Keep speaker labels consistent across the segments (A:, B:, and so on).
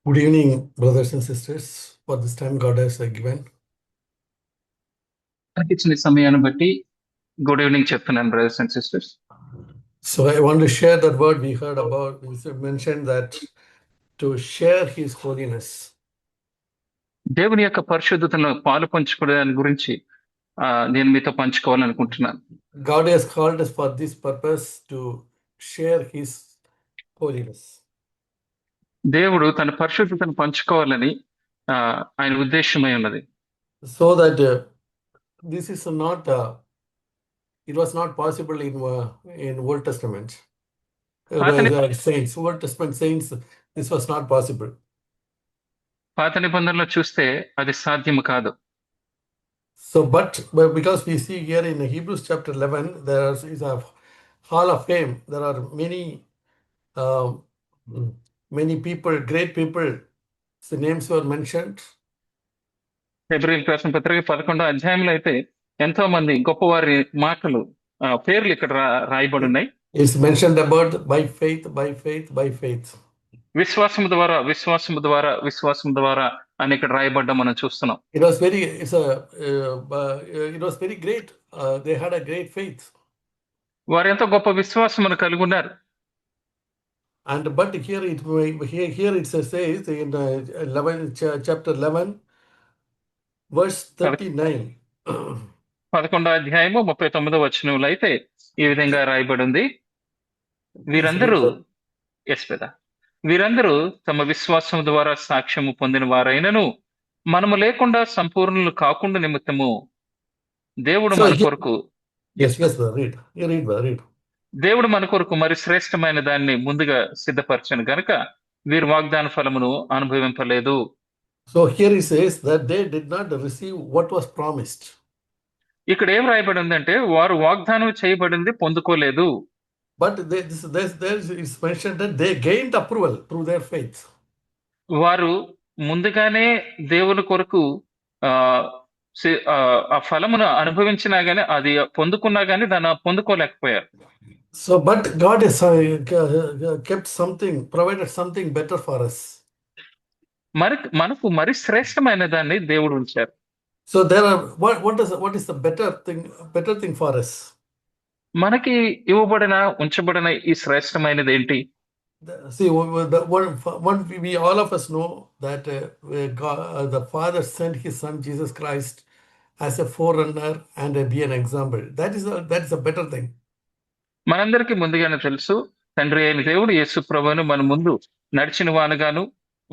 A: Good evening, brothers and sisters. For this time, God has given.
B: మనకి ఇచ్చిన సమయాన్ని బట్టి గుడ్ ఈవినింగ్ చెప్తున్నాను brothers and sisters.
A: So I want to share that word we heard about. We mentioned that to share His holiness.
B: దేవుని యొక్క పరిశుద్ధతను పాలు పంచుకోవడానికి గురించి నేను మీతో పంచుకోవాలనుకుంటున్నాను.
A: God has called us for this purpose to share His holiness.
B: దేవుడు తన పరిశుద్ధతను పంచుకోవాలని ఆయన ఉద్దేశమై ఉన్నది.
A: So that this is not, it was not possible in Old Testament. Saints, Old Testament saints, this was not possible.
B: పాత నిబంధనలో చూస్తే అది సాధ్యము కాదు.
A: So, but because we see here in Hebrews chapter 11, there is a hall of fame. There are many people, great people. The names were mentioned.
B: హెబ్రీయులకు రాసిన పత్రిక 11వ అధ్యాయంలో అయితే ఎంతో మంది గొప్పవారి మాటలు పేర్లు ఇక్కడ రాయబడి ఉన్నాయి.
A: It's mentioned about by faith, by faith, by faith.
B: విశ్వాసము ద్వారా విశ్వాసము ద్వారా విశ్వాసము ద్వారా అని ఇక్కడ రాయబడ్డం మనం చూస్తున్నాం.
A: It was very great. They had a great faith.
B: వారు ఎంతో గొప్ప విశ్వాసమును కలిగి ఉన్నారు.
A: And but here it says in chapter 11 verse 39.
B: 11వ అధ్యాయము 39వ వచనంలో అయితే ఈ విధంగా రాయబడి ఉంది. వీరందరూ తమ విశ్వాసం ద్వారా సాక్ష్యము పొందిన వారైనను మనము లేకుండా సంపూర్ణులు కాకుండా నిమిత్తము దేవుడు మన కొరకు దేవుడు మన కొరకు మరి శ్రేష్టమైన దాన్ని ముందుగా సిద్ధపరచను గనుక వీరు వాగ్దాన ఫలమును అనుభవింపలేదు.
A: So here he says that they did not receive what was promised.
B: ఇక్కడ ఏం రాయబడి ఉందంటే వారు వాగ్దానం చేయబడింది పొందుకోలేదు.
A: But there is mentioned that they gained approval through their faith.
B: వారు ముందుగానే దేవుని కొరకు ఆ ఫలమును అనుభవించినా గానీ అది పొందుకున్నా గానీ దాన్ని పొందుకోలేకపోయారు.
A: So but God has kept something, provided something better for us.
B: మనకు మరి శ్రేష్టమైన దాన్ని దేవుడు ఉంచారు.
A: So there are what is the better thing for us?
B: మనకి ఉంచబడిన ఈ శ్రేష్టమైనది ఏంటి?
A: See, we all of us know that God, the Father sent His Son Jesus Christ as a forerunner and be an example. That is a better thing.
B: మనందరికీ ముందుగానే తెలుసు తండ్రి అయిన దేవుడు యేసు ప్రభువును మన ముందు నడిచిన వానుగాను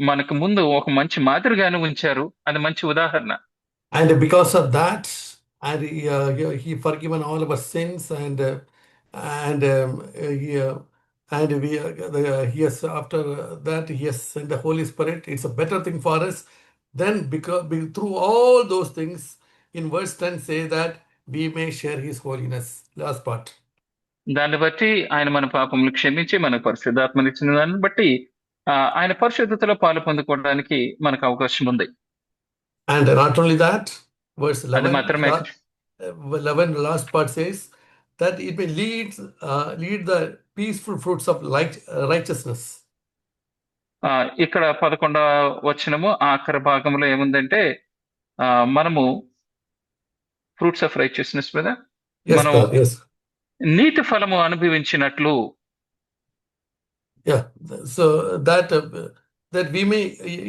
B: మనకు ముందు ఒక మంచి మాదిరిగాను ఉంచారు. అది మంచి ఉదాహరణ.
A: And because of that, and he forgiven all of our sins, and he has, after that he has sent the Holy Spirit. It's a better thing for us. Then because through all those things, in verse 10 say that we may share His holiness. Last part.
B: దాన్ని బట్టి ఆయన మన పాపములు క్షమించి మనకు పరిశుద్ధాత్మనిచ్చిన దాన్ని బట్టి ఆయన పరిశుద్ధతలో పాలు పొందుకోవడానికి మనకు అవకాశం ఉంది.
A: And not only that, verse
B: 11
A: last part says that it may lead the peaceful fruits of righteousness.
B: ఇక్కడ 11వ వచనము ఆఖరి భాగంలో ఏముందంటే మనము ఫ్రూట్స్ ఆఫ్ రైచియస్నెస్ మీద మనం నీతి ఫలము అనుభవించినట్లు.
A: Yeah, so that we may,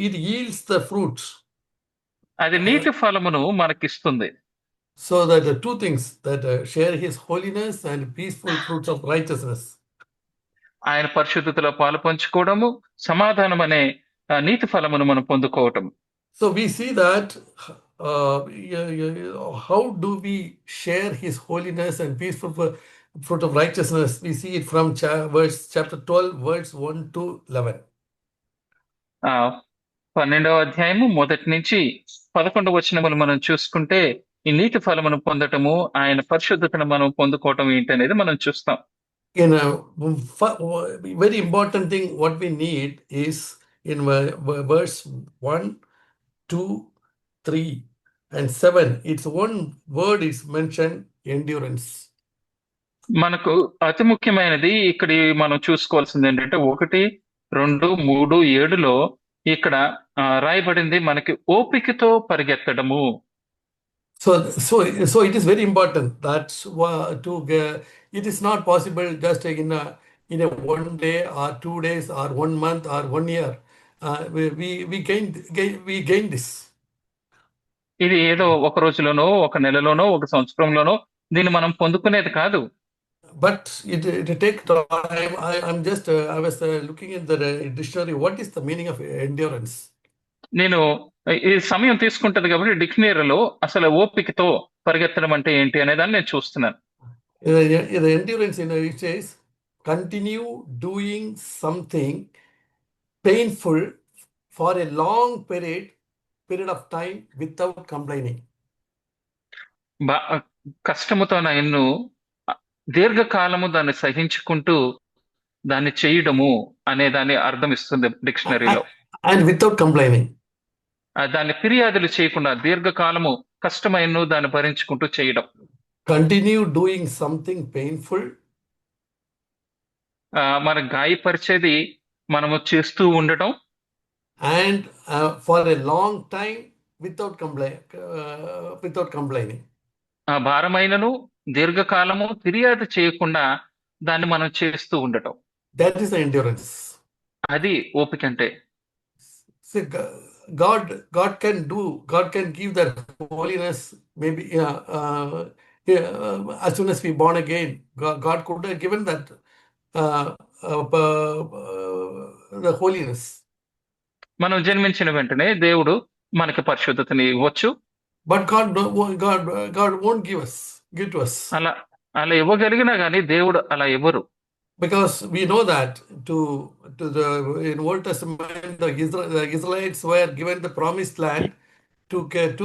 A: it yields the fruits.
B: అది నీతి ఫలమును మనకిస్తుంది.
A: So that the two things that share His holiness and peaceful fruits of righteousness.
B: ఆయన పరిశుద్ధతలో పాలు పంచుకోవడము సమాధానం అనే నీతి ఫలమును మనం పొందుకోవటం.
A: So we see that how do we share His holiness and peaceful fruit of righteousness? We see it from chapter 12 verse 1 to 11.
B: 12వ అధ్యాయము 1 నుంచి 11వ వచనములు మనం చూసుకుంటే ఈ నీతి ఫలమును పొందటము ఆయన పరిశుద్ధతను మనం పొందుకోవటం ఏంటనేది మనం చూస్తాం.
A: Very important thing what we need is in verse 1, 2, 3 and 7. It's one word is mentioned, endurance.
B: మనకు అతి ముఖ్యమైనది ఇక్కడ మనం చూసుకోవాల్సింది ఏంటంటే 1, 2, 3, 7లో ఇక్కడ రాయబడింది మనకి ఓపికతో పరిగెత్తడము.
A: So it is very important that it is not possible just in a 1 day or 2 days or 1 month or 1 year. We gain this.
B: ఇది ఏదో ఒక రోజులోనో, ఒక నెలలోనో, ఒక సంవత్సరంలోనో దీన్ని మనం పొందుకునేది కాదు.
A: But it take time. I was looking in the dictionary. What is the meaning of endurance?
B: నేను ఈ సమయం తీసుకుంటది కాబట్టి డిక్షనరీలో అసలు ఓపికతో పరిగెత్తడం అంటే ఏంటి అనే దాన్ని నేను చూస్తున్నాను.
A: The endurance it says continue doing something painful for a long period of time without complaining.
B: కష్టముతో ఎన్ను దీర్ఘకాలము దాన్ని సహించుకుంటూ దాన్ని చేయడము అనే దాన్ని అర్థం ఇస్తుంది డిక్షనరీలో.
A: And without complaining.
B: దాన్ని ఫిర్యాదులు చేయకుండా దీర్ఘకాలము కష్టమైన దాన్ని భరించుకుంటూ చేయడం.
A: Continue doing something painful.
B: మన గాయపరిచేది మనము చేస్తూ ఉండటం.
A: And for a long time without complaining.
B: భారమైనను దీర్ఘకాలము ఫిర్యాదు చేయకుండా దాన్ని మనం చేస్తూ ఉండటం.
A: That is the endurance.
B: అది ఓపిక అంటే.
A: See, God can give that holiness maybe as soon as we born again. God could have given that the holiness.
B: మనం జన్మించిన వెంటనే దేవుడు మనకి పరిశుద్ధతని ఇవ్వచ్చు.
A: But God won't give to us.
B: అలా ఇవ్వగలిగినా కానీ దేవుడు అలా ఇవ్వరు.
A: Because we know that in Old Testament the Israelites were given the promised land to get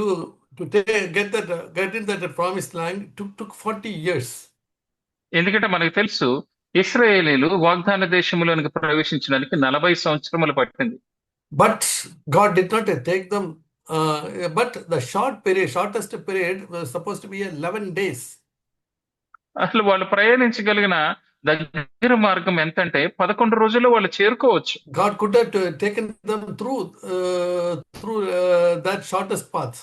A: in that promised land took 40 years.
B: ఎందుకంటే మనకు తెలుసు ఇశ్రాయేలీలు వాగ్దాన దేశంలోనికి ప్రవేశించడానికి 40 సంవత్సరములు పట్టింది.
A: But God did not take them. But the shortest period was supposed to be 11 days.
B: అసలు వాళ్ళు ప్రయాణించగలిగిన దగ్గర మార్గం ఎంతంటే 11 రోజుల్లో వాళ్ళు చేరుకోవచ్చు.
A: God could have taken them through that shortest path.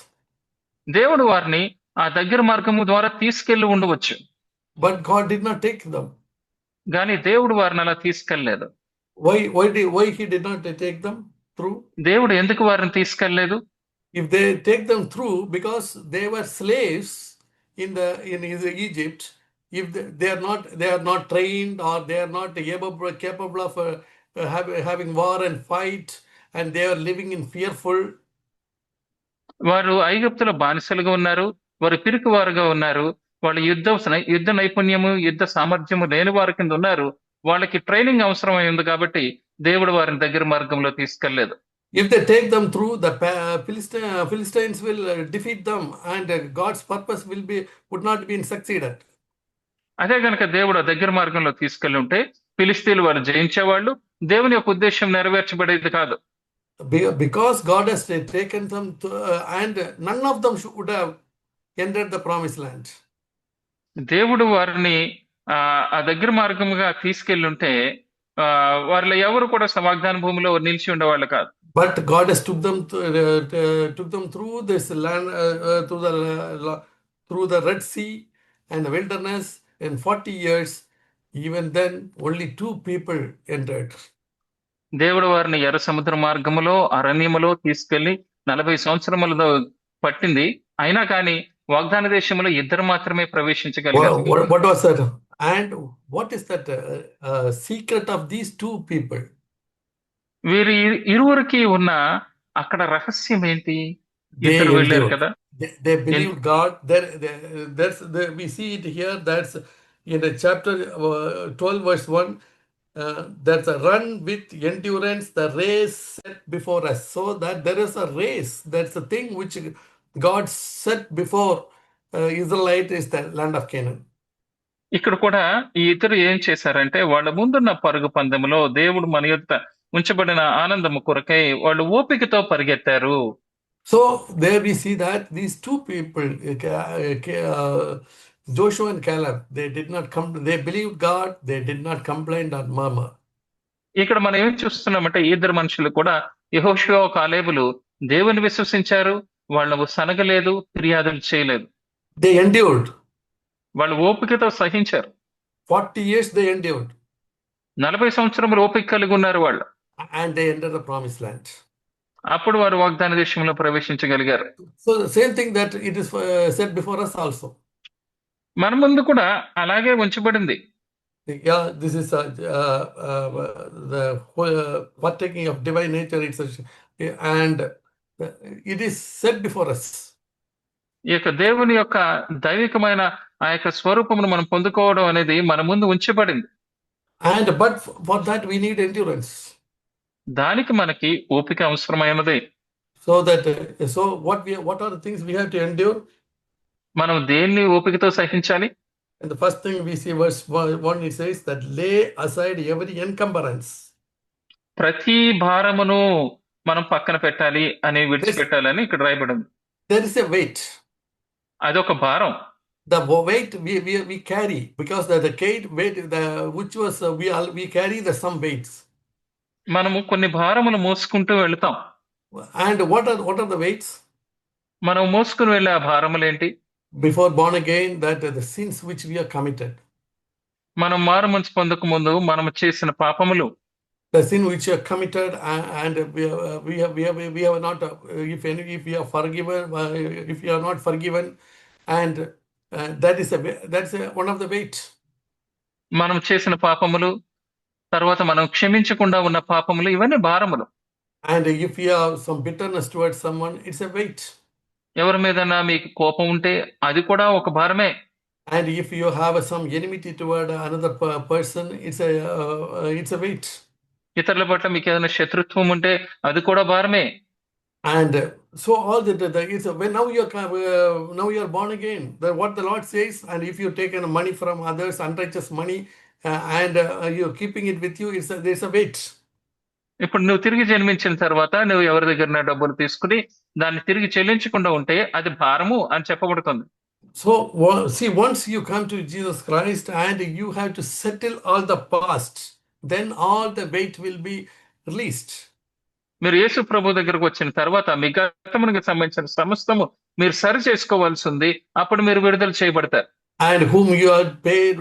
B: దేవుడు వారిని ఆ దగ్గర మార్గము ద్వారా తీసుకెళ్లి ఉండవచ్చు.
A: But God did not take them.
B: కానీ దేవుడు వారిని అలా తీసుకెళ్లలేదు.
A: Why he did not take them through?
B: దేవుడు ఎందుకు వారిని తీసుకెళ్లలేదు?
A: If they take them through, because they were slaves in Egypt. If they are not trained, or they are not capable of having war and fight, and they are living in fearful.
B: వారు ఐగుప్తులో బానిసలుగా ఉన్నారు, వారు పిరికివారుగా ఉన్నారు, వాళ్ళు యుద్ధ నైపుణ్యము యుద్ధ సామర్థ్యము లేని వారి కింద ఉన్నారు. వాళ్ళకి ట్రైనింగ్ అవసరమై ఉంది కాబట్టి దేవుడు వారిని దగ్గర మార్గంలో తీసుకెళ్లేదు.
A: If they take them through, the Philistines will defeat them, and God's purpose would not be succeeded.
B: అదే గనక దేవుడు దగ్గర మార్గంలో తీసుకెళ్లి ఉంటే ఫిలిస్తీన్లు వారు జయించేవాళ్ళు, దేవుని యొక్క ఉద్దేశం నెరవేర్చబడేది కాదు.
A: Because God has taken them and none of them would have entered the promised land.
B: దేవుడు వారిని ఆ దగ్గర మార్గముగా తీసుకెళ్లి ఉంటే వారిలో ఎవరు కూడా వాగ్దాన భూమిలో నిలిచి ఉండేవాళ్ళు కాదు.
A: But God has took them through this land, through the Red Sea and the wilderness in 40 years. Even then, only 2 people entered.
B: దేవుడు వారిని ఎర్ర సముద్ర మార్గములో అరణ్యములో తీసుకెళ్లి 40 సంవత్సరములలో పట్టింది. అయినా కానీ వాగ్దాన దేశంలో 2 మాత్రమే ప్రవేశించగలిగారు.
A: What was that? And what is that secret of these 2 people?
B: వీరి ఇరువురికి ఉన్న అక్కడ రహస్యం ఏంటి? ఇద్దరు వెళ్ళారు కదా.
A: They believed God. We see it here. That's in the chapter 12 verse 1. That's a run with endurance, the race set before us. So that there is a race. That's a thing which God set before Israelite is the land of Canaan.
B: ఇక్కడ కూడా ఈ ఇద్దరు ఏం చేశారంటే వాళ్ళ ముందున్న పరుగు పందెములో దేవుడు మన యొద్ద ఉంచబడిన ఆనందము కొరకై వాళ్ళు ఓపికతో పరిగెత్తారు.
A: So there we see that these 2 people, Joshua and Caleb, they believed God, they did not complain or murmur.
B: ఇక్కడ మనం ఏం చూస్తున్నామంటే ఇద్దరు మనుషులు కూడా యెహోషువ కాలేబులు దేవుని విశ్వసించారు. వాళ్ళు సనగలేదు, ఫిర్యాదులు చేయలేదు.
A: They endured.
B: వాళ్ళు ఓపికతో సహించారు.
A: 40 years they endured.
B: 40 సంవత్సరములు ఓపిక కలిగి ఉన్నారు వాళ్ళు.
A: And they entered the promised land.
B: అప్పుడు వారు వాగ్దాన దేశంలో ప్రవేశించగలిగారు.
A: So the same thing that it is said before us also.
B: మన ముందు కూడా అలాగే ఉంచబడింది.
A: Yeah, this is the partaking of divine nature. And it is said before us.
B: ఈ యొక్క దేవుని యొక్క దైవికమైన ఆ యొక్క స్వరూపమును మనం పొందుకోవడం అనేది మన ముందు ఉంచబడింది.
A: But for that we need endurance.
B: దానికి మనకి ఓపిక అవసరమైనది.
A: So what are the things we have to endure?
B: మనం దేన్ని ఓపికతో సహించాలి?
A: And the first thing we see verse 1, it says that lay aside every encumbrance.
B: ప్రతి భారమును మనం పక్కన పెట్టాలి అని విడిచిపెట్టాలని ఇక్కడ రాయబడింది.
A: There is a weight.
B: అదొక భారం.
A: The weight we carry, because the weight which was we carry some weights.
B: మనము కొన్ని భారములు మోసుకుంటూ వెళ్తాం.
A: And what are the weights?
B: మనం మోసుకుని వెళ్ళే ఆ భారములేంటి?
A: Before born again, that the sins which we are committed.
B: మనం మారుమనసు పొందక ముందు మనం చేసిన పాపములు.
A: The sin which you are committed, and we have not, if we are forgiven, if you are not forgiven, and that's one of the weight.
B: మనం చేసిన పాపములు, తర్వాత మనం క్షమించకుండా ఉన్న పాపములు, ఇవన్నీ భారములు.
A: And if you have some bitterness towards someone, it's a weight.
B: ఎవరి మీదన్నా మీకు కోపం ఉంటే అది కూడా ఒక భారమే.
A: And if you have some enmity toward another person, it's a weight.
B: ఇతరుల పట్ల మీకు ఏదైనా శత్రుత్వం ఉంటే అది కూడా భారమే.
A: And so all when now you are born again, what the Lord says, and if you take money from others, unrighteous money, and you're keeping it with you, there's a weight.
B: ఇప్పుడు నువ్వు తిరిగి జన్మించిన తర్వాత నువ్వు ఎవరి దగ్గర డబ్బులు తీసుకుని దాన్ని తిరిగి చెల్లించకుండా ఉంటే అది భారము అని చెప్పబడుతుంది.
A: So see, once you come to Jesus Christ and you have to settle all the past, then all the weight will be released.
B: మీరు యేసు ప్రభు దగ్గరకు వచ్చిన తర్వాత మీ గతమునకు సంబంధించిన సమస్తము మీరు సరి చేసుకోవాల్సి ఉంది. అప్పుడు మీరు విడుదల చేయబడతారు.
A: And whom you are paid,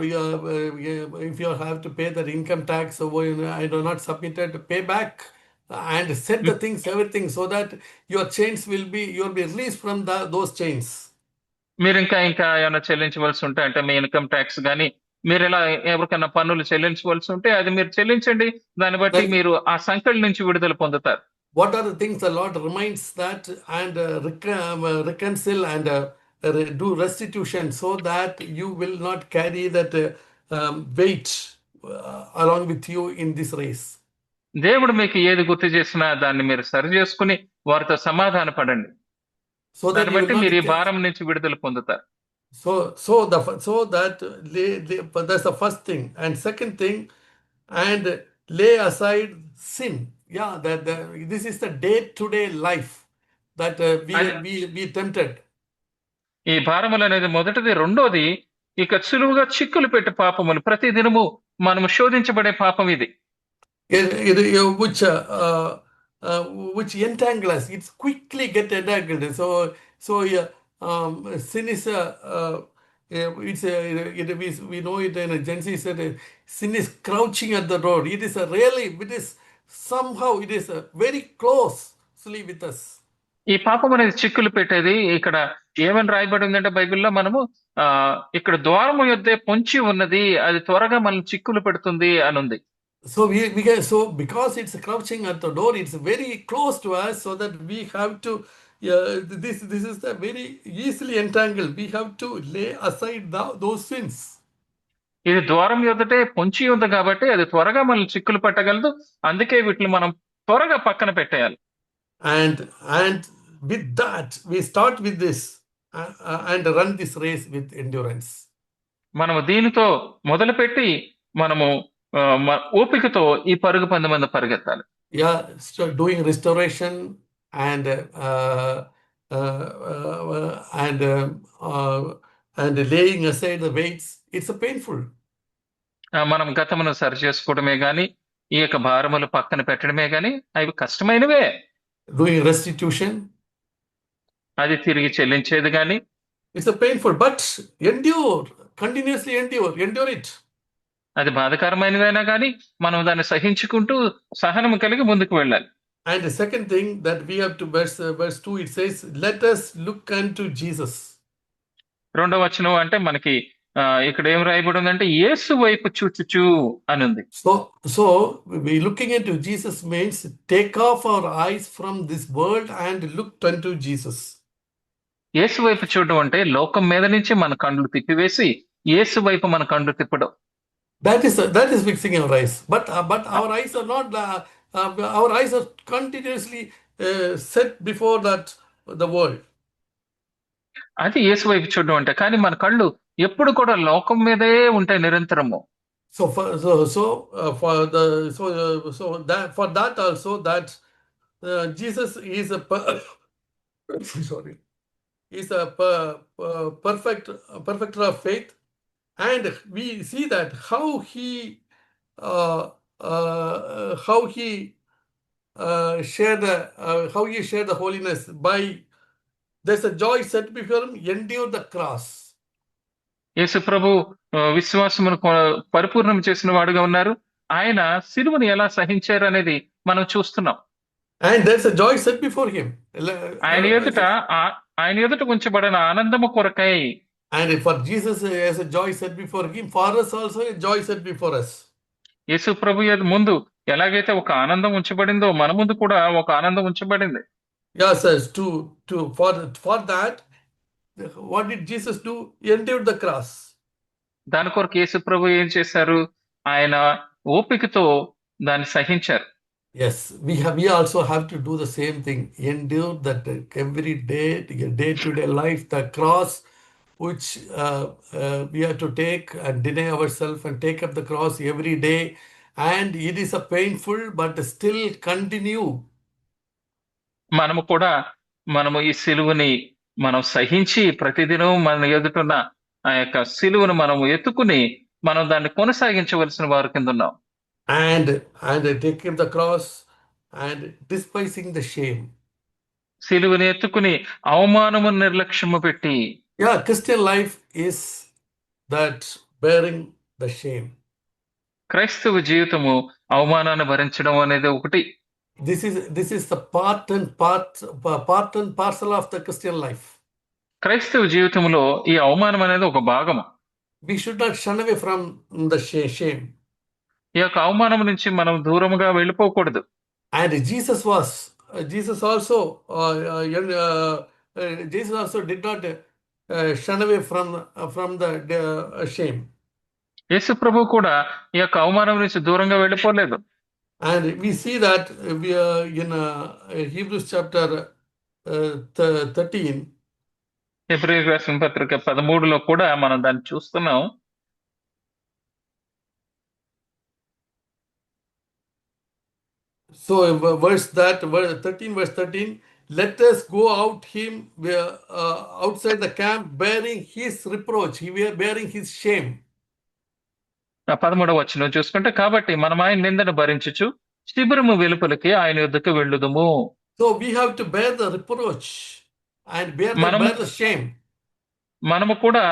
A: if you have to pay that income tax, I do not submitted, pay back and set the things, everything, so that your chains will be released from those chains.
B: మీరు ఇంకా ఏమైనా చెల్లించవలసి ఉంటే, అంటే మీ income tax కానీ మీరు ఇలా ఎవరికైనా పన్నులు చెల్లించవలసి ఉంటే అది మీరు చెల్లించండి. దాన్ని బట్టి మీరు ఆ సంకటి నుంచి విడుదల పొందుతారు.
A: What are the things the Lord reminds that, and reconcile and do restitution, so that you will not carry that weight along with you in this race.
B: దేవుడు మీకు ఏది గుర్తు చేసినా దాన్ని మీరు సరి చేసుకుని వారితో సమాధాన పడండి. దాన్ని బట్టి మీరు ఈ భారం నుంచి విడుదల పొందుతారు.
A: So that that's the first thing. And second thing, and lay aside sin. Yeah, this is the day-to-day life that we tempted.
B: ఈ భారములు అనేది మొదటిది. రెండోది, ఇక సులువుగా చిక్కులు పెట్టే పాపములు, ప్రతి దినము మనము శోధించబడే పాపం ఇది.
A: Which entangle us. It's quickly get entangled. So sin is we know it in Genesis said sin is crouching at the road. It is somehow very closely with us.
B: ఈ పాపం అనేది చిక్కులు పెట్టేది. ఇక్కడ ఏమని రాయబడి ఉందంటే బైబిల్లో, మనము ఇక్కడ ద్వారము యొద్దే పొంచి ఉన్నది, అది త్వరగా మనం చిక్కులు పెడుతుంది అని ఉంది.
A: So because it's crouching at the door, it's very close to us, so that we have to this is the very easily entangled. We have to lay aside those sins.
B: ఇది ద్వారం యొద్దటే పొంచి ఉంది కాబట్టి అది త్వరగా మనం చిక్కులు పెట్టగలదు. అందుకే వీటిని మనం త్వరగా పక్కన పెట్టేయాలి.
A: And with that we start with this and run this race with endurance.
B: మనము దీనితో మొదలుపెట్టి మనము ఓపికతో ఈ పరుగు పందెమందు పరిగెత్తాలి.
A: Doing restoration and laying aside the weights, it's painful.
B: మనం గతమును సరి చేసుకోవడమే గాని ఈ యొక్క భారములు పక్కన పెట్టడమే గాని అవి కష్టమైనవే.
A: doing restitution.
B: అది తిరిగి చెల్లించేది గాని
A: It's a painful, but endure, continuously endure it.
B: అది బాధాకరమైనదైనా గాని మనం దాన్ని సహించుకుంటూ సహనము కలిగి ముందుకు వెళ్ళాలి.
A: And the second thing that we have to verse 2, it says, let us look unto Jesus.
B: రెండవ వచనం అంటే మనకి ఇక్కడ ఏం రాయబడి ఉందంటే యేసు వైపు చూచుచు అని ఉంది.
A: So we looking into Jesus means take off our eyes from this world and look unto Jesus.
B: యేసు వైపు చూడడం అంటే లోకం మీద నుంచి మన కళ్ళు తిప్పివేసి యేసు వైపు మన కళ్ళు తిప్పడం.
A: That is fixing our eyes. But our eyes are not, our eyes are continuously set before the world.
B: అది యేసు వైపు చూడడం అంటే, కానీ మన కళ్ళు ఎప్పుడు కూడా లోకం మీదే ఉంటాయి నిరంతరము.
A: For that also that Jesus is a is a perfecter of faith, and we see that how he shared the holiness by there's a joy set before him, endure the cross.
B: యేసు ప్రభు విశ్వాసమును పరిపూర్ణం చేసిన వాడుగా ఉన్నారు. ఆయన సిలువను ఎలా సహించారు అనేది మనం చూస్తున్నాం.
A: And there's a joy set before him.
B: ఆయన ఎదుట ఉంచబడిన ఆనందము కొరకై.
A: And for Jesus as a joy set before him, for us also a joy set before us.
B: యేసు ప్రభు ముందు ఎలాగైతే ఒక ఆనందం ఉంచబడిందో మన ముందు కూడా ఒక ఆనందం ఉంచబడింది.
A: Yes, for that, what did Jesus do? He endured the cross.
B: దాని కొరకు యేసు ప్రభు ఏం చేశారు? ఆయన ఓపికతో దాన్ని సహించారు.
A: Yes, we also have to do the same thing. Endure that every day to day life, the cross which we have to take and deny ourselves and take up the cross every day. And it is a painful, but still continue.
B: మనము ఈ సిలువని మనం సహించి ప్రతిదినం మన ఎదుటున్న ఆ యొక్క సిలువను మనం ఎత్తుకుని మనం దాన్ని కొనసాగించవలసిన వారి కింద ఉన్నాం.
A: And taking the cross and despising the shame.
B: సిలువని ఎత్తుకుని అవమానము నిర్లక్ష్యము పెట్టి.
A: Yeah, Christian life is that bearing the shame.
B: క్రైస్తవ జీవితము అవమానాన్ని భరించడం అనేది ఒకటి.
A: This is the part and parcel of the Christian life.
B: క్రైస్తవ జీవితంలో ఈ అవమానం అనేది ఒక భాగము.
A: We should not shun away from the shame.
B: ఈ యొక్క అవమానం నుంచి మనం దూరముగా వెళ్ళిపోకూడదు.
A: And Jesus also did not shun away from the shame.
B: యేసు ప్రభు కూడా ఈ యొక్క అవమానం నుంచి దూరంగా వెళ్ళిపోలేదు.
A: And we see that we are in Hebrews chapter 13.
B: హెబ్రీయులకు రాసిన పత్రిక 13లో కూడా మనం దాన్ని చూస్తున్నాం.
A: So verse 13, let us go out him outside the camp bearing his reproach. He were bearing his shame.
B: 13వ వచనం చూసుకుంటే, కాబట్టి మనం ఆయన నిందను భరించుచు శిబిరము వెలుపలికి ఆయన యొద్దకు వెళ్ళుదుము.
A: So we have to bear the reproach and bear the shame.
B: మనము కూడా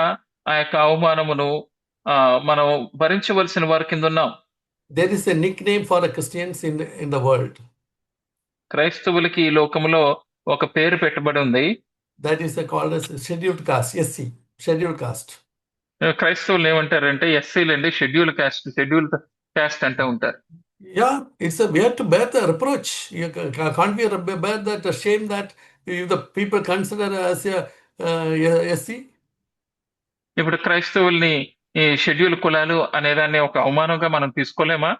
B: ఆ యొక్క అవమానమును మనం భరించవలసిన వారి కింద ఉన్నాం.
A: There is a nickname for the Christians in the world.
B: క్రైస్తవులకి ఈ లోకములో ఒక పేరు పెట్టబడి ఉంది.
A: That is called as scheduled caste, SC, scheduled caste.
B: క్రైస్తవులు ఏమంటారంటే ఎస్సీలండి, షెడ్యూల్ క్యాస్ట్ అంటూ ఉంటారు.
A: Yeah, we have to bear the reproach. You can't bear that shame that if the people consider as a SC.
B: ఇప్పుడు క్రైస్తవుల్ని ఈ schedule కులాలు అనేదాన్ని ఒక అవమానంగా మనం తీసుకోలేమా?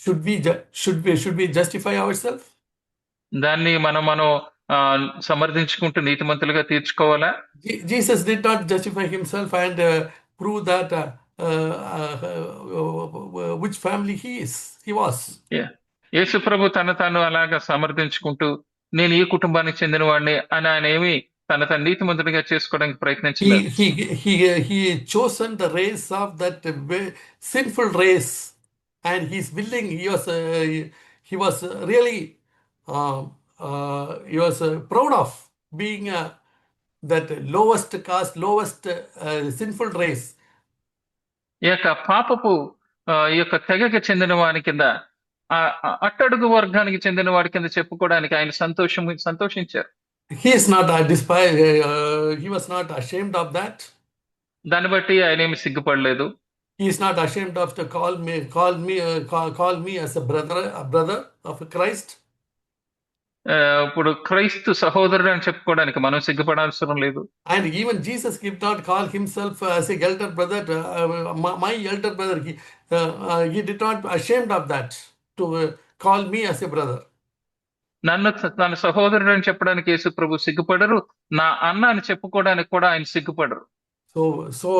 A: Should we justify ourselves?
B: దాన్ని మనం సమర్థించుకుంటూ నీతిమంతులుగా తీర్చుకోవాలా?
A: Jesus did not justify himself and prove that which family he was.
B: యేసు ప్రభు తాను అలాగా సమర్థించుకుంటూ నేను ఈ కుటుంబానికి చెందిన వాడిని అని ఆయన ఏమి తన నీతిమంతుడిగా చేసుకోవడానికి ప్రయత్నించలేదు.
A: He chosen the race of that sinful race. and he's willing. He was really he was proud of being that lowest caste, lowest sinful race.
B: ఈ యొక్క పాపపు ఈ యొక్క తెగకి చెందిన వాని కింద అట్టడుగు వర్గానికి చెందిన వాడి కింద చెప్పుకోవడానికి ఆయన సంతోషించారు.
A: He is not he was not ashamed of that.
B: దాన్ని బట్టి ఆయన ఏమి సిగ్గుపడలేదు.
A: He is not ashamed of to call me as a brother of Christ.
B: ఇప్పుడు క్రైస్తు సహోదరుడు అని చెప్పుకోవడానికి మనం సిగ్గుపడాల్సిన లేదు.
A: And even Jesus did not call himself as a elder brother, my elder brother. He did not ashamed of that to call me as a brother.
B: నన్ను తన సహోదరుడు అని చెప్పడానికి యేసు ప్రభు సిగ్గుపడరు, నా అన్న అని చెప్పుకోవడానికి కూడా ఆయన సిగ్గుపడరు.
A: So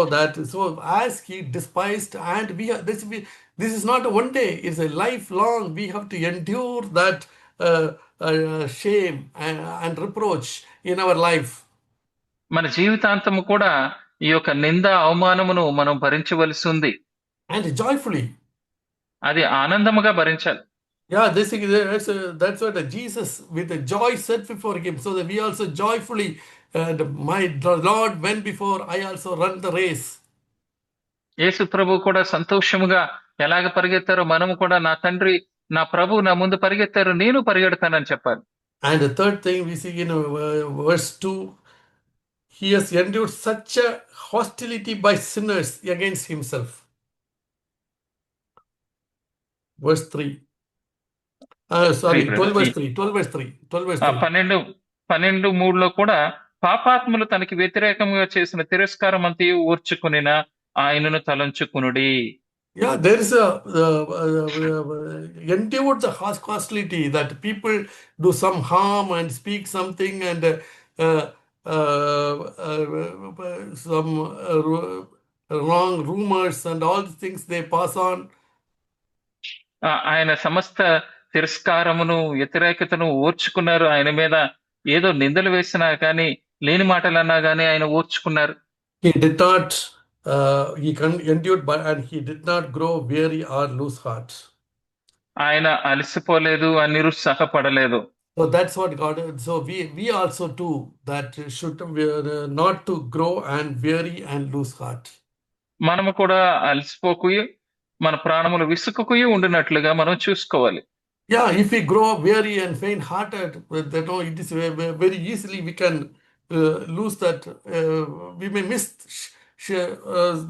A: as he despised, and this is not a one day, it's a lifelong. We have to endure that shame and reproach in our life.
B: మన జీవితాంతము కూడా ఈ యొక్క నింద అవమానమును మనం భరించవలసి ఉంది.
A: And joyfully.
B: అది ఆనందముగా భరించాలి.
A: Yeah, that's what Jesus with the joy set before him, so that we also joyfully, my Lord went before, I also run the race.
B: యేసు ప్రభు కూడా సంతోషముగా ఎలాగ పరిగెత్తారో మనము కూడా నా తండ్రి నా ప్రభు నా ముందు పరిగెత్తారు, నేను పరిగెడతానని చెప్పాలి.
A: And the third thing we see in verse 2, he has endured such a hostility by sinners against himself. Verse 3. Sorry, 12 verse 3.
B: 12:3 కూడా పాపాత్ములు తనకి వ్యతిరేకంగా చేసిన తిరస్కారం అంతయు ఓర్చుకొనిన ఆయనను తలంచుకునుడి.
A: Yeah, there is endured the hostility that people do some harm and speak something and some wrong rumors and all the things they pass on.
B: ఆయన సమస్త తిరస్కారమును వ్యతిరేకతను ఓర్చుకున్నారు. ఆయన మీద ఏదో నిందలు వేసినా కానీ లేని మాటలు అన్నా కానీ ఆయన ఓర్చుకున్నారు.
A: He did not he endured, and he did not grow weary or lose heart.
B: ఆయన అలసిపోలేదు, నిరుత్సాహపడలేదు.
A: So that's what God. So we also too that should not to grow and weary and lose heart.
B: మనము కూడా అలసిపోకుయి మన ప్రాణములు విసుకుకుయి ఉండినట్లుగా మనం చూసుకోవాలి.
A: Yeah, if we grow weary and faint hearted, it is very easily we can lose that. We may miss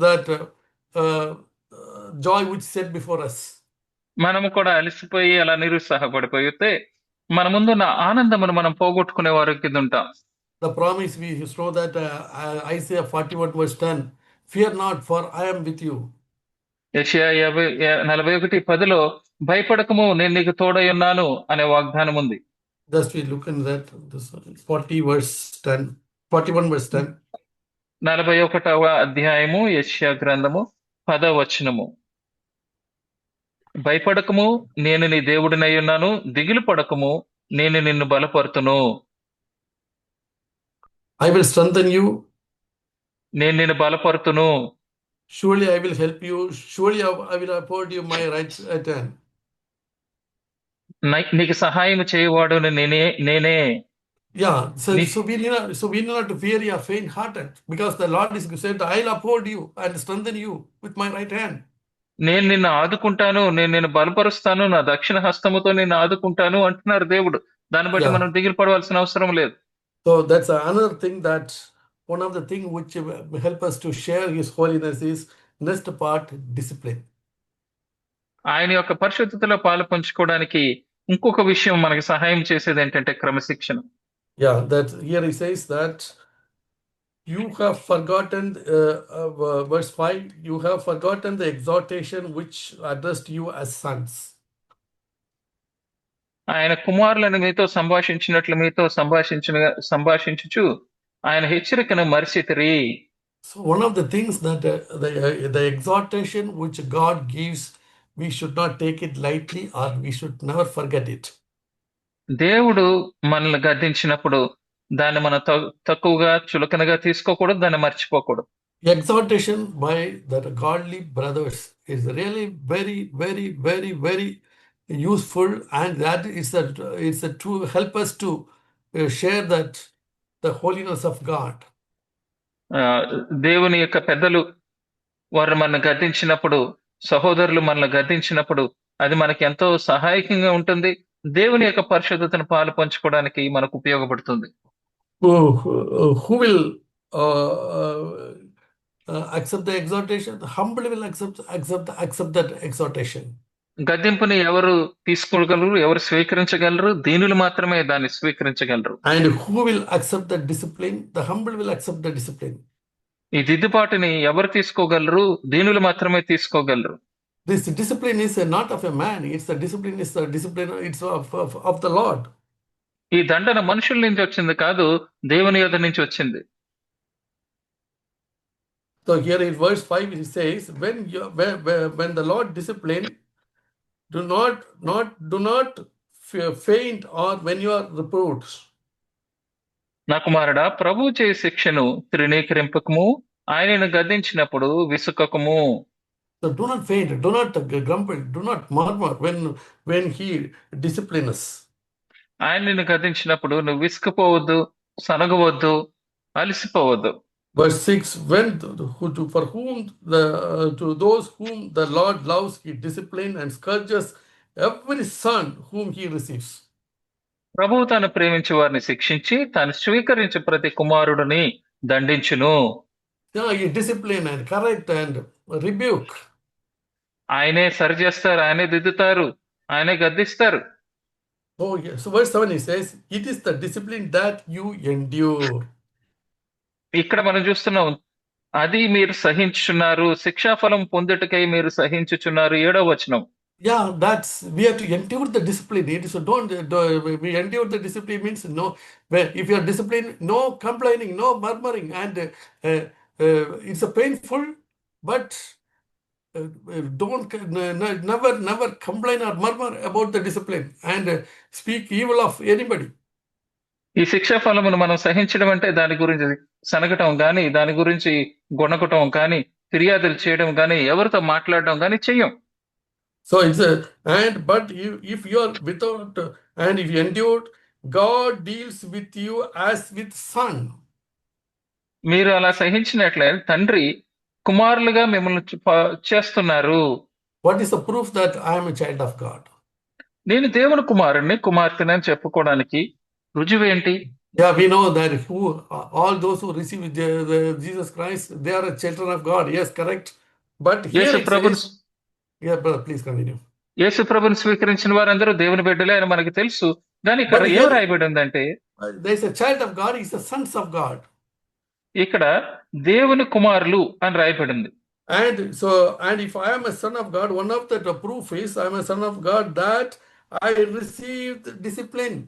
A: that joy which set before us.
B: మనము కూడా అలసిపోయి అలా నిరుత్సాహపడిపోతే మన ముందున్న ఆనందమును మనం పోగొట్టుకునే వారి కింద ఉంటాం.
A: The promise we know that Isaiah 41 verse 10, fear not, for I am with you.
B: యెషయా 41:10 భయపడకము, నేను నీకు తోడై ఉన్నాను అనే వాగ్దానం ఉంది.
A: Just we look in that, this 40 verse 10, 41 verse 10.
B: 41వ అధ్యాయము యెషయా గ్రంథము 10వ వచనము. భయపడకము, నేను నీ దేవుడినై ఉన్నాను, దిగులు పడకము, నేను నిన్ను బలపరుతును.
A: I will strengthen you.
B: నేను నిన్ను బలపరుతును.
A: Surely I will help you. Surely I will uphold you my right hand.
B: నీకు సహాయం చేయవాడు నేనే.
A: Yeah, so we need not to fear or faint hearted, because the Lord is said, I'll uphold you and strengthen you with my right hand.
B: నేను నిన్ను ఆదుకుంటాను, నేను నిన్ను బలపరుస్తాను, నా దక్షిణ హస్తముతో నిన్ను ఆదుకుంటాను అంటున్నారు దేవుడు. దాన్ని బట్టి మనం దిగులు పడవలసిన అవసరం లేదు.
A: So that's another thing, that one of the things which help us to share his holiness is next part, discipline.
B: ఆయన యొక్క పరిశుద్ధతలో పాలు పంచుకోవడానికి ఇంకొక విషయం మనకి సహాయం చేసేది ఏంటంటే క్రమశిక్షణ.
A: Yeah, that here he says that you have forgotten, verse 5, you have forgotten the exhortation which addressed you as sons.
B: ఆయన కుమారులను మీతో సంభాషించినట్లు మీతో సంభాషించుచు ఆయన హెచ్చరికను మరిచితిరి.
A: So one of the things that the exhortation which God gives, we should not take it lightly, or we should never forget it.
B: దేవుడు మనల్ని గద్దించినప్పుడు దాన్ని మనం తక్కువగా చులకనగా తీసుకోకూడదు, దాన్ని మర్చిపోకూడదు.
A: exhortation by the godly brothers is really very, very, very, very useful, and that is a to help us to share that the holiness of God.
B: ఆ, దేవుని యొక్క పెద్దలు వారు మనల్ని గద్దించినప్పుడు, సహోదరులు మనల్ని గద్దించినప్పుడు అది మనకి ఎంతో సహాయకంగా ఉంటుంది. దేవుని యొక్క పరిశుద్ధతను పాలు పంచుకోవడానికి మనకు ఉపయోగపడుతుంది.
A: Who will accept the exhortation? The humble will accept that exhortation.
B: గద్దింపుని ఎవరు తీసుకోగలరు, ఎవరు స్వీకరించగలరు? దీనులు మాత్రమే దాన్ని స్వీకరించగలరు.
A: And who will accept the discipline? The humble will accept the discipline.
B: ఈ దిద్దుబాటుని ఎవరు తీసుకోగలరు? దీనులు మాత్రమే తీసుకోగలరు.
A: This discipline is not of a man. It's the discipline. It's of the Lord.
B: ఈ దండన మనుషుల నుంచి వచ్చింది కాదు, దేవుని యొద్ద నుంచి వచ్చింది.
A: So here in verse 5 it says, when the Lord discipline, do not faint, or when you are reproved.
B: నా కుమారుడా, ప్రభువు చేయి శిక్షను తృణీకరింపకము, ఆయనను గద్దించినప్పుడు విసుకకము.
A: So do not faint, do not grumble, do not murmur when he disciplines us.
B: ఆయనను గద్దించినప్పుడు నువ్వు విసుకపోవద్దు, సనగవద్దు, అలసిపోవద్దు.
A: Verse 6, to those whom the Lord loves, he disciplines and scourges every son whom he receives.
B: ప్రభువు తాను ప్రేమించే వారిని శిక్షించి తాను స్వీకరించే ప్రతి కుమారుడిని దండించును.
A: He discipline and correct and rebuke.
B: ఆయనే సరిచేస్తారు, ఆయనే దిద్దుతారు, ఆయనే గద్దిస్తారు.
A: Oh yes. So verse 7 he says, it is the discipline that you endure.
B: ఇక్కడ మనం చూస్తున్నాం, అది మీరు సహించుచున్నారు, శిక్షాఫలం పొందుటకై మీరు సహించుచున్నారు. 7వ వచనం.
A: Yeah, we have to endure the discipline. It is we endure the discipline means no. If you are disciplined, no complaining, no murmuring, and it's a painful, but don't never complain or murmur about the discipline and speak evil of anybody.
B: ఈ శిక్షా ఫలమును మనం సహించడం అంటే దాని గురించి సనగటం కానీ, దాని గురించి గొణకటం కానీ, ఫిర్యాదులు చేయడం కానీ, ఎవరితో మాట్లాడడం కానీ చెయ్యం.
A: So it's but if you are without and if you endured, God deals with you as with son.
B: మీరు అలా సహించినట్లే తండ్రి కుమారులుగా మిమ్మల్ని చేస్తున్నారు.
A: What is the proof that I am a child of God?
B: నేను దేవుని కుమారుణ్ణి, కుమార్తెని అని చెప్పుకోవడానికి రుజువేంటి?
A: Yeah, we know that all those who receive Jesus Christ, they are children of God. Yes, correct. But here it says, yeah, brother, please continue.
B: యేసు ప్రభుని స్వీకరించిన వారందరూ దేవుని బిడ్డలే అని మనకు తెలుసు. కానీ ఇక్కడ ఏం రాయబడి ఉందంటే,
A: there is a child of God, is the sons of God.
B: ఇక్కడ దేవుని కుమారులు అని రాయబడింది.
A: And if I am a son of God, one of the proof is I am a son of God that I received discipline.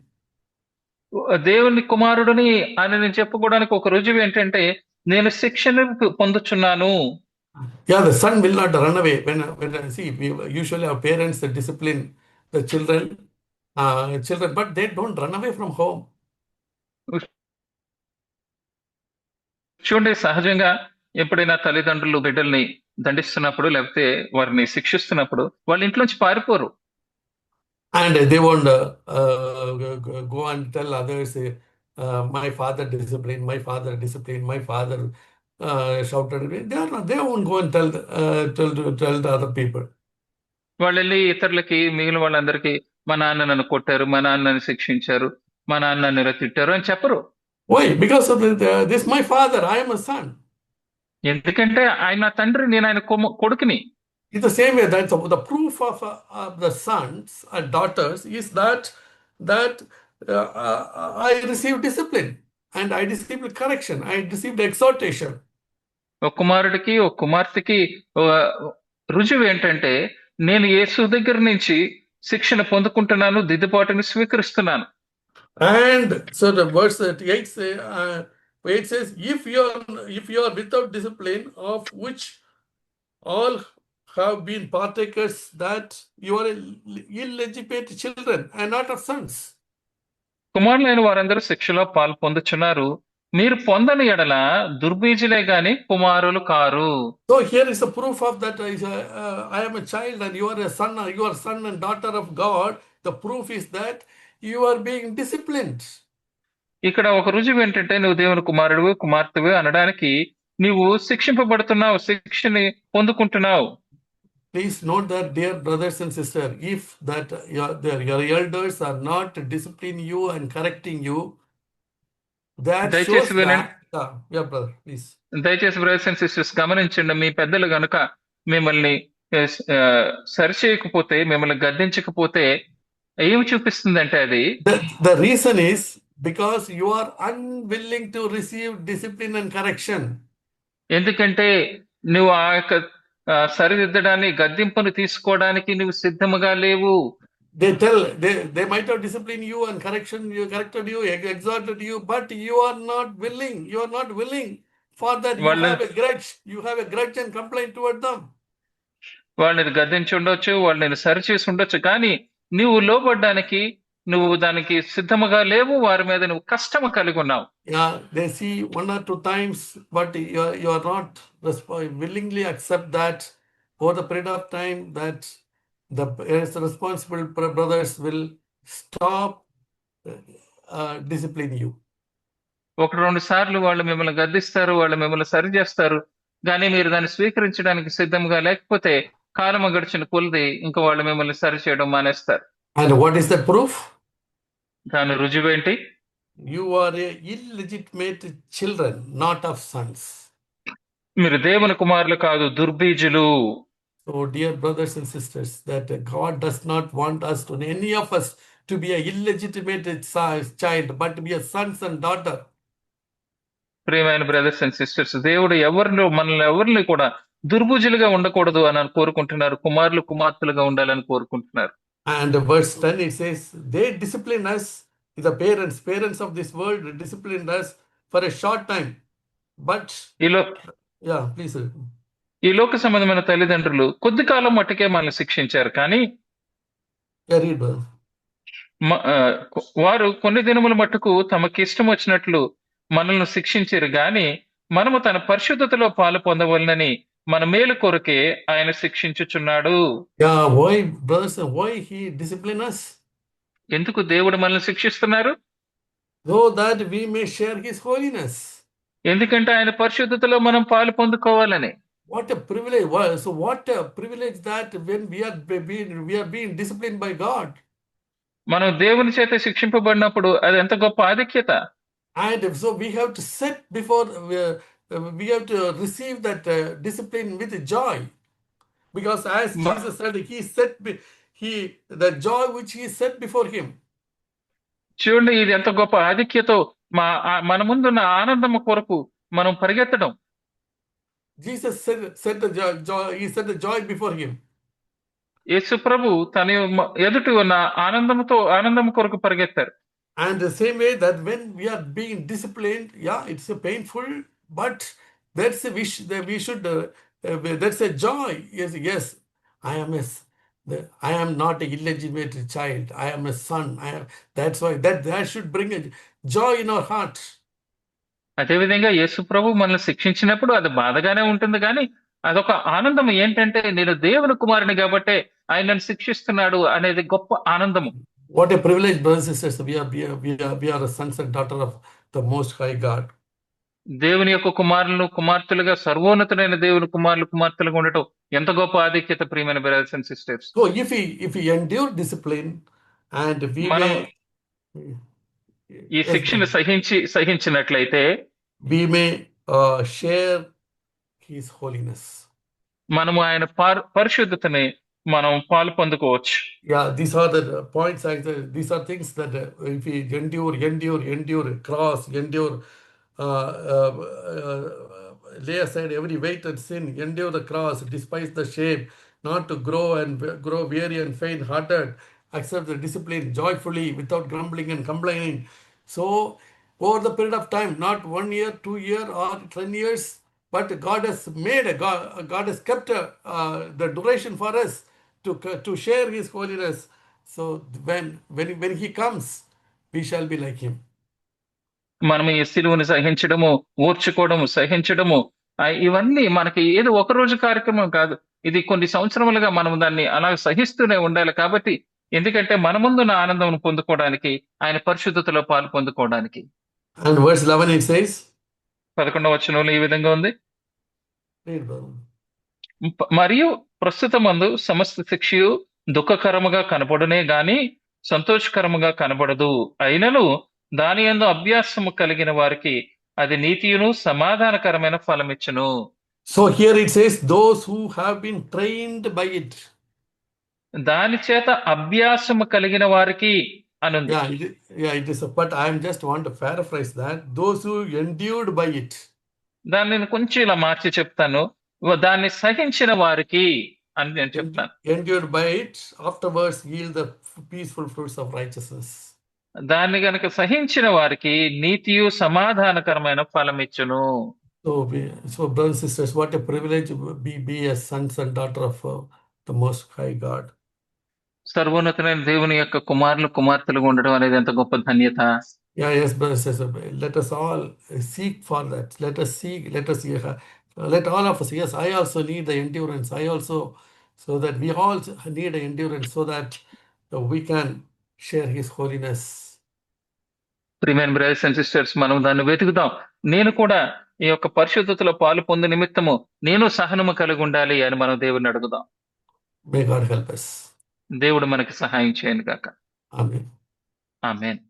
B: దేవుని కుమారుడిని అని నేను చెప్పుకోవడానికి ఒక రుజువు ఏంటంటే, నేను శిక్షను పొందుచున్నాను.
A: Yeah, the son will not run away. When see, usually our parents discipline the children, but they don't run away from home.
B: చూడండి, సహజంగా ఎప్పుడైనా తల్లిదండ్రులు బిడ్డల్ని దండిస్తున్నప్పుడు లేకపోతే వారిని శిక్షిస్తున్నప్పుడు వాళ్ళ ఇంట్లోంచి పారిపోరు.
A: And they won't go and tell others, my father disciplined, my father disciplined, my father shouted. They won't go and tell the other people.
B: వాళ్ళు వెళ్ళి ఇతరులకి, మిగిలిన వాళ్ళందరికీ మా నాన్న నన్ను కొట్టారు, మా నాన్న నన్ను శిక్షించారు, మా నాన్న నన్ను తిట్టారు అని చెప్పరు.
A: Why? Because of this my father, I am a son.
B: ఎందుకంటే ఆయన తండ్రి, నేను ఆయన కొడుకుని.
A: In the same way, that the proof of the sons and daughters is that I received discipline and I received correction, I received exhortation.
B: ఒక కుమారుడికి, ఒక కుమార్తెకి రుజువు ఏంటంటే, నేను యేసు దగ్గర నుంచి శిక్షణ పొందుకుంటున్నాను, దిద్దుబాటుని స్వీకరిస్తున్నాను.
A: And so the verse 8 says, if you are without discipline, of which all have been partakers, that you are illegitimate children and not of sons.
B: కుమారులైన వారందరూ శిక్షలో పాలు పొందుచున్నారు, మీరు పొందని ఎడల దుర్బీజులే గాని కుమారులు car.
A: So here is a proof of that I am a child and you are a son, or you are son and daughter of God. The proof is that you are being disciplined.
B: ఇక్కడ ఒక రుజువు ఏంటంటే నువ్వు దేవుని కుమారుడు కుమార్తెవు అనడానికి నీవు శిక్షింపబడుతున్నావు, శిక్షని పొందుకుంటున్నావు.
A: Please note that, dear brothers and sisters, if that your elders are not disciplining you and correcting you, that shows
B: దయచేసి వినండి,
A: that. Yeah, brother, please.
B: దయచేసి బ్రదర్స్ అండ్ సిస్టర్స్ గమనించండి. మీ పెద్దలు గనుక మిమ్మల్ని సరిచేయకపోతే, మిమ్మల్ని గద్దించకపోతే ఏమి చూపిస్తుందంటే అది
A: The reason is because you are unwilling to receive discipline and correction.
B: ఎందుకంటే నువ్వు ఆ యొక్క సరిదిద్దడాన్ని, గద్దింపును తీసుకోవడానికి నువ్వు సిద్ధముగా లేవు.
A: They might have disciplined you and corrected you, exhorted you, but you are not willing. You are not willing. For that you
B: వాళ్ళ
A: have a grudge. You have a grudge and complaint toward them.
B: వాళ్ళని గద్దించి ఉండొచ్చు, వాళ్ళని సరిచేసి ఉండొచ్చు, కానీ నువ్వు లోబడ్డానికి నువ్వు దానికి సిద్ధముగా లేవు. వారి మీద నువ్వు కష్టము కలిగి ఉన్నావు.
A: Yeah, they see one or two times, but you are not willingly accept that over the period of time that the responsible brothers will stop discipline you.
B: ఒక రెండు సార్లు వాళ్ళు మిమ్మల్ని గద్దిస్తారు, వాళ్ళు మిమ్మల్ని సరి చేస్తారు, కానీ మీరు దాన్ని స్వీకరించడానికి సిద్ధంగా లేకపోతే కాలము గడిచిన కొలది ఇంకా వాళ్ళు మిమ్మల్ని సరి చేయడం మానేస్తారు.
A: And what is the proof?
B: దాని రుజువేంటి?
A: You are a illegitimate children, not of sons.
B: మీరు దేవుని కుమారులు కాదు, దుర్బీజులు.
A: So, dear brothers and sisters, that God does not want us to, any of us, to be a illegitimate child, but to be a sons and daughter.
B: ప్రియమైన brothers and sisters, దేవుడు మనల్ని ఎవరిని కూడా దుర్బుజులుగా ఉండకూడదు అని కోరుకుంటున్నారు. కుమారులు కుమార్తెలుగా ఉండాలని కోరుకుంటున్నారు.
A: And verse 10 it says, they discipline us, the parents of this world disciplined us for a short time. But yeah, please.
B: ఈ లోక సంబంధమైన తల్లిదండ్రులు కొద్ది కాలం మట్టుకే మనల్ని శిక్షించారు, కానీ వారు కొన్ని దినముల మట్టుకు తమకి ఇష్టం వచ్చినట్లు మనల్ని శిక్షించారు, గాని మనము తన పరిశుద్ధతలో పాలు పొందవలనని మన మేలు కొరకే ఆయన శిక్షించుచున్నాడు.
A: Why, brothers, why he discipline us?
B: ఎందుకు దేవుడు మనల్ని శిక్షిస్తున్నారు?
A: So that we may share his holiness.
B: ఎందుకంటే ఆయన పరిశుద్ధతలో మనం పాలు పొందుకోవాలని.
A: What a privilege! So what a privilege that when we are being disciplined by God.
B: మనం దేవుని చేత శిక్షింపబడినప్పుడు అది ఎంత గొప్ప ఆధిక్యత.
A: And so we have to set before we have to receive that discipline with joy, because as Jesus said, the joy which he set before him.
B: చూడండి, ఇది ఎంత గొప్ప ఆధిక్యతో మన ముందున్న ఆనందము కొరకు మనం పరిగెత్తడం.
A: Jesus set the joy. He set the joy before him.
B: యేసు ప్రభు తన ఎదుటి ఉన్న ఆనందము కొరకు పరిగెత్తారు.
A: And the same way that when we are being disciplined, it's a painful, but that's a wish that we should. That's a joy. Yes, I am not an illegitimate child. I am a son. That's why that should bring a joy in our heart.
B: అదేవిధంగా యేసు ప్రభు మనల్ని శిక్షించినప్పుడు అది బాధగానే ఉంటుంది, కానీ అదొక ఆనందం. ఏంటంటే నేను దేవుని కుమారుని కాబట్టి ఆయన నన్ను శిక్షిస్తున్నాడు అనేది గొప్ప ఆనందము.
A: What a privilege, brothers and sisters. We are a sons and daughter of the Most High God.
B: దేవుని యొక్క కుమారులు కుమార్తెలుగా, సర్వోన్నతుడైన దేవుని కుమారులు కుమార్తెలుగా ఉండటం ఎంత గొప్ప ఆధిక్యత, ప్రియమైన brothers and sisters.
A: So if we endure discipline and
B: ఈ శిక్షను సహించినట్లయితే
A: we may share his holiness.
B: మనము ఆయన పరిశుద్ధతని మనం పాలు పొందుకోవచ్చు.
A: These are the points. These are things that if we endure cross, lay aside every weight and sin, endure the cross, despise the shame, not to grow weary and faint-hearted, accept the discipline joyfully without grumbling and complaining. So over the period of time, not 1 year, 2 years, or 10 years, but God has kept the duration for us to share his holiness. So when he comes, we shall be like him.
B: మనం ఈ సిలువను సహించడము, ఓర్చుకోవడము, సహించడము, ఇవన్నీ మనకి ఏదో ఒక రోజు కార్యక్రమం కాదు. ఇది కొన్ని సంవత్సరములుగా మనం దాన్ని అలా సహిస్తూనే ఉండాలి కాబట్టి, ఎందుకంటే మన ముందున్న ఆనందమును పొందుకోవడానికి, ఆయన పరిశుద్ధతలో పాలు పొందుకోవడానికి.
A: And verse 11 it says,
B: 11వ వచనంలో ఈ విధంగా ఉంది.
A: read, brother.
B: మరియు ప్రస్తుతమందు సమస్త శిక్షయు దుఃఖకరముగా కనపడునే గాని సంతోషకరముగా కనబడదు. అయినను దాని యందు అభ్యాసము కలిగిన వారికి అది నీతియును సమాధానకరమైన ఫలమిచ్చును.
A: So here it says, those who have been trained by it.
B: దాని చేత అభ్యాసము కలిగిన వారికి అనుంది.
A: It is. But I am just want to paraphrase that. Those who endured by it.
B: దాన్ని నేను కొంచెం ఇలా మార్చి చెప్తాను. దాన్ని సహించిన వారికి అని నేను చెప్తాను.
A: Endured by it, afterwards yield the peaceful fruits of righteousness.
B: దాన్ని గనక సహించిన వారికి నీతియు సమాధానకరమైన ఫలమిచ్చును.
A: So brothers and sisters, what a privilege to be as sons and daughter of the Most High God.
B: సర్వోన్నతమైన దేవుని యొక్క కుమారులు కుమార్తెలుగా ఉండడం అనేది ఎంత గొప్ప ధన్యత.
A: Yes, brothers and sisters, let us all seek for that. Let all of us, yes, I also need the endurance. So that we all need endurance so that we can share His holiness.
B: ప్రియమైన brothers and sisters, మనం దాన్ని వెతుకుదాం. నేను కూడా ఈ యొక్క పరిశుద్ధతలో పాలు పొందు నిమిత్తము నేను సహనము కలిగి ఉండాలి అని మనం దేవుడిని అడుగుదాం.
A: May God help us.
B: దేవుడు మనకి సహాయం చేయను గాక.
A: Amen.
B: ఆమేన్.